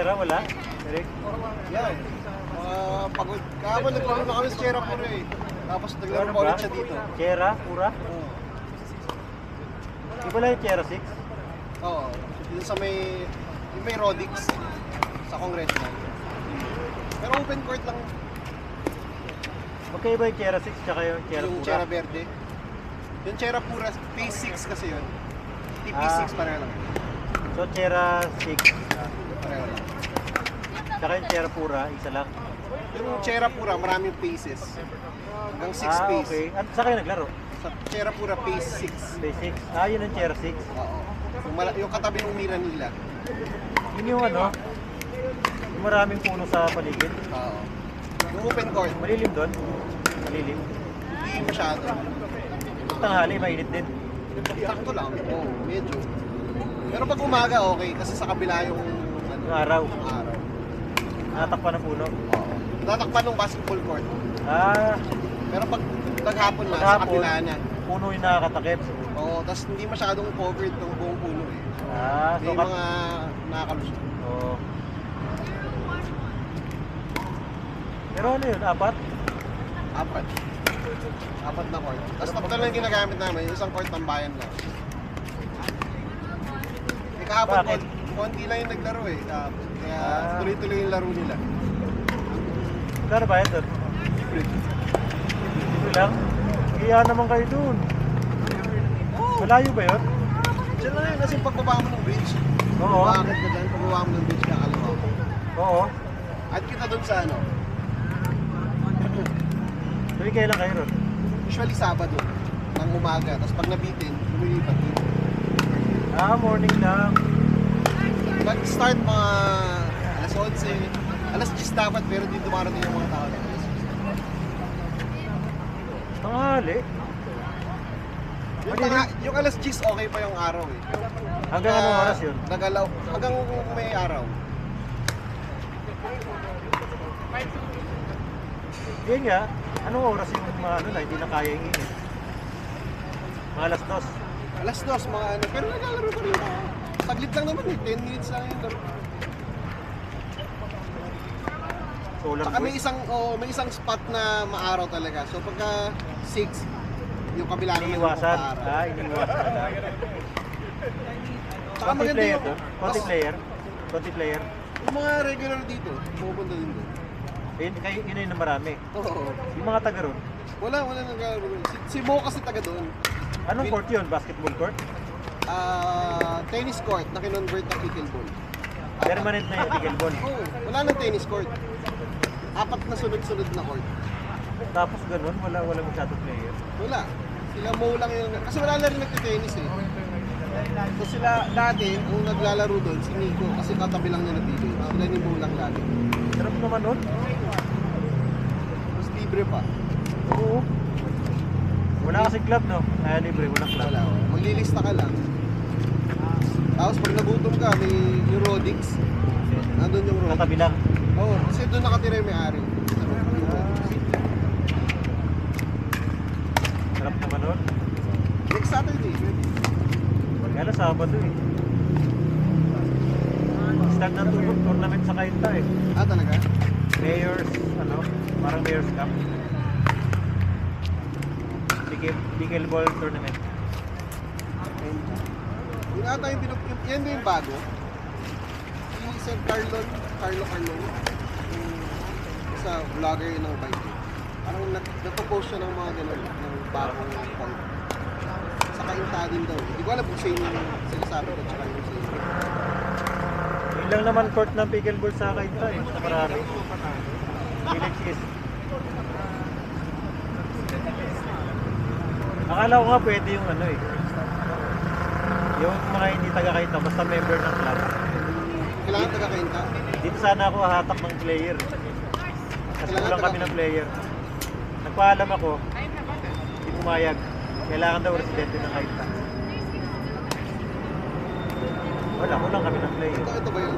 Ira, wala? Eric? Yan. Pagod. Kahapon naglaro na kami sa Sierra Pura eh. Tapos naglaro pa ulit siya dito. Sierra Pura? Oo. Iba lang yung Sierra 6? Oo. Dito sa may Rodix sa Congressional. Pero open court lang. Magkaiba yung Sierra 6 tsaka yung Sierra Pura? Yung Sierra Verde. Yung Sierra Pura, Phase 6 kasi yun. TP6 pareho lang. So Sierra 6? Pareho lang. Tsaka yung Sierra Pura, isa lang? Yung Sierra Pura, maraming phases. Hanggang 6 phase. Okay. At saan kayo naglaro? Sa Sierra Pura, phase 6. Phase 6? Yun ang Sierra 6? Oo. Yung katabi ng Miranila. Yun yung ano? Yung maraming puno sa paligid? Oo. Yung open court. Malilim doon? Malilim? Hindi masyado. Tanghali, mainit din. Sakto lang. Oo, medyo. Pero pag umaga, okay. Kasi sa kabila yung Yung araw? araw. Natakpan ng puno? Oo. Tatakpan ng basketball court. Pero pag naghapon na, sa kabila na. Puno yung nakakatakip? Oo, tapos hindi masyadong covered ng buong puno eh. May So mga nakakalusot. Oo. Pero ano yun, apat? Apat na court. Tapos tatlo lang yung ginagamit namin, isang court ng bayan lang. Eh kahapon, konti lang yung naglaro eh. Kaya tuloy-tuloy yung laro nila. Kano ba ito? Ito lang? Kaya naman kayo dun. Malayo ba yun? Diyan lang yun, kasi pagbaba mo ng bridge. Oo. Bakit ka dyan? Pagbaba mo ng bridge, kakalawa ko. Oo. At kita dun sa ano? Sabi kailan kayo ron? Usually Sabado ng umaga. Tapos pag nabitin, lumilipat dito. Morning lang. Mag-start mga alas 11, alas 10 dapat, pero dito dumarating yung mga tao na alas 10. Tanghali. Yung alas 10 okay pa yung araw eh. Hanggang anong oras yun? Nagalaw, hanggang may araw. Yun nga, anong oras yung mga ano na hindi na kaya yung init? Mga alas 2. Alas 2, mga ano, pero naglalaro pa rin ako. Saglit lang naman eh, 10 minutes lang yung laro. Solar Saka may isang spot na maaraw talaga. So pagka 6, yung kabila naman yung iniiwasan. maaraw. Iniiwasan na lang. Saka maganda player yung... to? Konti player? Yung mga regular dito, pupunta din doon. Yun yung marami. Oo. Yung mga taga ron? Wala naglalaro. Si Mo kasi taga doon. Anong court yun? Basketball court? Tennis court na kinonvert na pickleball. Permanent na yung pickleball? Oo, wala nang tennis court. 4 na sunod-sunod na court. Tapos ganun, wala masyadong player? Wala. Sila Mo lang yun. Kasi wala na rin nagtitennis eh. So sila dati, ang naglalaro doon, si Nico, kasi katabi lang niya na village. Sila ni Mo lang lagi. Sarap naman nun. Mas libre pa. Oo. Wala kasi club, no? Kaya libre, walang club. Wala. Maglilista ka lang. Tapos pag nagutom ka, may yung Rodix. Nandun yung Rodix. Katabi lang. Oo, kasi doon nakatira yung may-ari. Sarap naman nun. Next Saturday, pwede. Kaya lang Sabado eh. Start ng tournament sa Kainta eh. Ah, talaga? Mayor's, ano, parang Mayor's Cup. Pickleball tournament. Yung ata yung yan din yung bago. Si Sir Carlo Carlon, yung isa vlogger yun ng bike. Parang nagpo-post siya ng mga ganun, ng bagong pang. Sa Kainta din daw. Hindi ko alam kung siya yung sinasabi ko, tsaka yung siya. Yun lang naman court ng pickleball sa Kainta eh. Marami. Village is. Akala ko nga pwede yung ano eh. Yung mga hindi taga-Kainta, basta member ng club. Kailangan taga-Kainta. Dito sana ako hahatak ng player. Kasi kulang kami ng player. Nagpaalam ako, hindi pumayag. Kailangan daw residente ng Kainta. Wala, kulang kami ng player. Ito ba yun?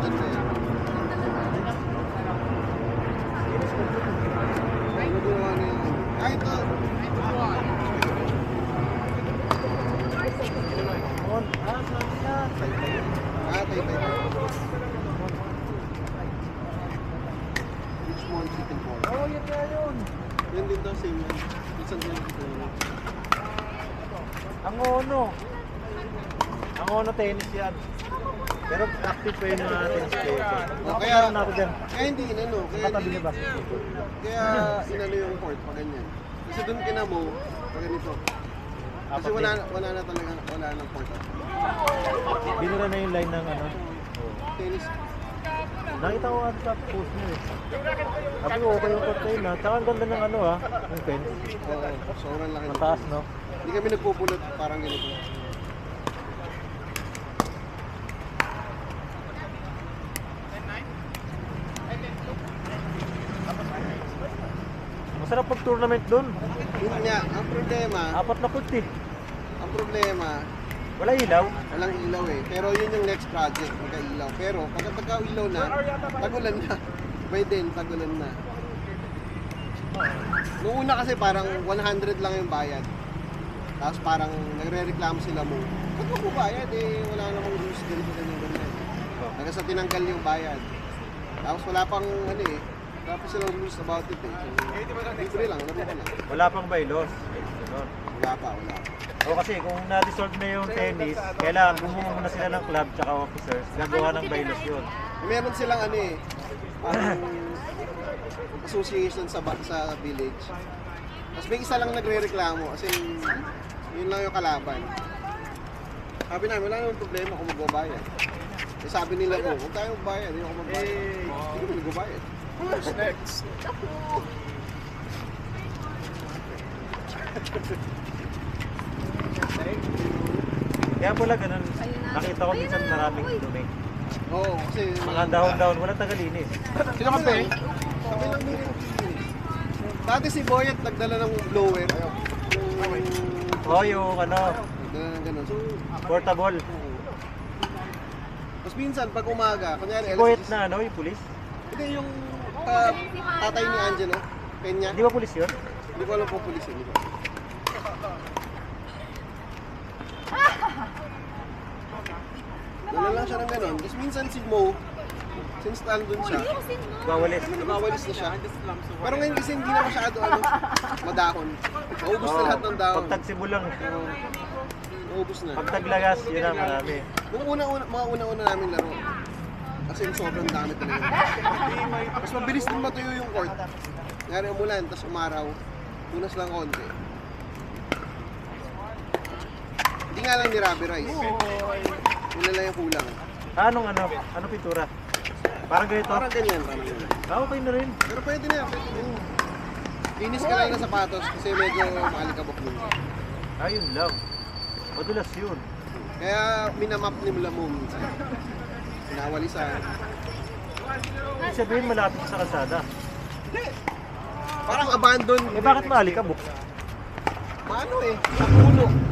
Diyan ba yan? Ano ginawa niya yun? Ah, ito! Ah, tayo. Richmond Chicken Ball. Oo, yun nga yun. Yan din daw, same yan. Minsan din dito. Ang ono tennis yan. Pero active pa yun yung mga tennis player. Kaya, na ako dyan. kaya hindi inano. Kaya Katabi hindi, niya basketball. kaya inano yung court pa ganyan. Kasi doon kinamo, pa ganito. Kasi Apat wala na talaga, wala nang court at Binura na yung line ng ano. tennis. Nakita ko nga sa post niya eh. Sabi ko okay yung court na yun ha. Tsaka ang ganda ng ano ha. Yung fence. Oo, sobrang laki. Mataas no. Hindi kami nagpupulot parang ganito. Masarap pag tournament dun. Yun nga, ang problema, Apat na puti. Wala ilaw. walang ilaw eh. Pero yun yung next project, magka-ilaw. Pero pag pagka-ilaw na, tagulan na. Pwede din, tagulan na. Noong una kasi parang 100 lang yung bayad. Tapos parang nagre-reklamo sila mo. Ba't mo bayad eh? Wala namang rules ganito ganyan. Hanggang sa tinanggal yung bayad. Tapos wala pang ano eh. Tapos sila rules about it eh. So, libre lang, ano ba na? Wala pang bylaws. Ganun. Wala pa. O kasi kung na-dissolve na yung tennis, kailangan bumuo muna sila ng club tsaka officers. Gagawa ng bylaws yun. Meron silang ano eh. Parang association sa village. Tapos may isa lang nagre-reklamo kasi yun lang yung kalaban. Sabi namin, wala namang problema kung magbabayad. Eh, sabi nila ko, huwag tayo magbayad, hindi ako magbayad. Hindi ko magbabayad. Who's next? Kaya pala ganun, nakita ko minsan maraming dumi. Oo, kasi... Mga dahon-dahon, walang tagalinis. Sino kape? Kami lang din yung dati si Boyet nagdala ng blower. O yung ano, Nagdala ng ganun. So, portable. tapos minsan pag umaga, kunyari Buhit LSS, na ano, yung pulis. hindi yung tatay ni Angelo, Peña. Di ba pulis yun? Hindi ko alam kung pulis yun. Di ba? Dala lang siya ng ganun. Tapos minsan si Mo, since nandun siya, Bawalis. nakawalis na siya. Pero ngayon kasi hindi na masyado madahon. Maubos na lahat ng dahon. Pagtagsibo lang. Maubos na. Pagtaglagas, yun ang marami. Nung mga una-una namin laro, kasi sobrang dami talaga. Mas mabilis din matuyo yung court. Ngari umulan, tapos umaraw, tunas lang konti. Hindi nga lang ni-rubberized. Yun na lang yung kulang. Anong ano? Anong pintura? Parang ganito? Parang ganyan. Ah, okay na rin. Pero pwede na yan. Linis ka lang ng sapatos kasi medyo maalikabok minsan. Ayun lang. Madulas yun. Kaya minamap ni mo minsan. Pinawalisan. Ibig sabihin malapit sa kalsada. Parang abandon. Eh bakit maalikabok? Paano eh? Sa puno.